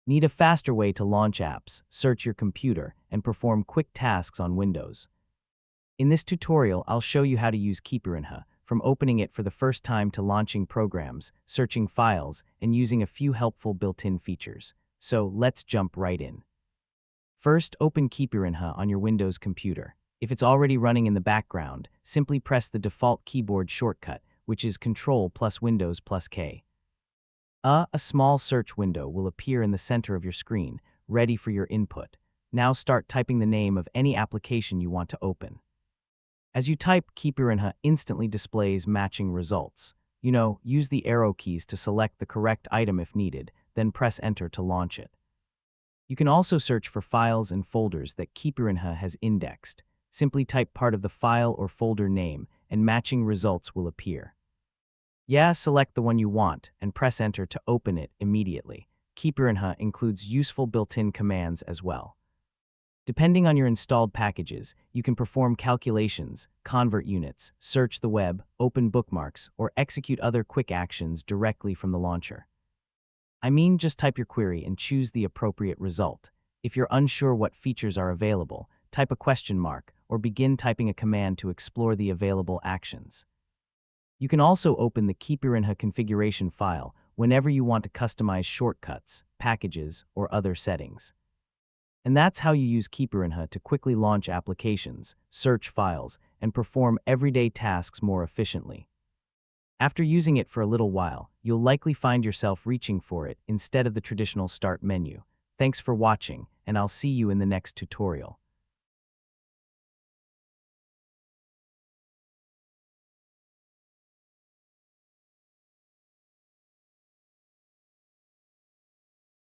Need a faster way to launch apps, search your computer, and perform quick tasks on Windows? In this tutorial, I'll show you how to use Keypirinha, from opening it for the first time to launching programs, searching files, and using a few helpful built-in features. So let's jump right in. First, open Keypirinha on your Windows computer. If it's already running in the background, simply press the default keyboard shortcut, which is Ctrl plus Windows plus K. A small search window will appear in the center of your screen, ready for your input. Now start typing the name of any application you want to open. As you type, Keypirinha instantly displays matching results. Use the arrow keys to select the correct item if needed, then press Enter to launch it. You can also search for files and folders that Keypirinha has indexed. Simply type part of the file or folder name, and matching results will appear. Select the one you want, and press Enter to open it immediately. Keypirinha includes useful built-in commands as well. Depending on your installed packages, you can perform calculations, convert units, search the web, open bookmarks, or execute other quick actions directly from the launcher. Just type your query and choose the appropriate result. If you're unsure what features are available, type a question mark or begin typing a command to explore the available actions. You can also open the Keypirinha configuration file whenever you want to customize shortcuts, packages, or other settings. And that's how you use Keypirinha to quickly launch applications, search files, and perform everyday tasks more efficiently. After using it for a little while, you'll likely find yourself reaching for it instead of the traditional Start menu. Thanks for watching, and I'll see you in the next tutorial.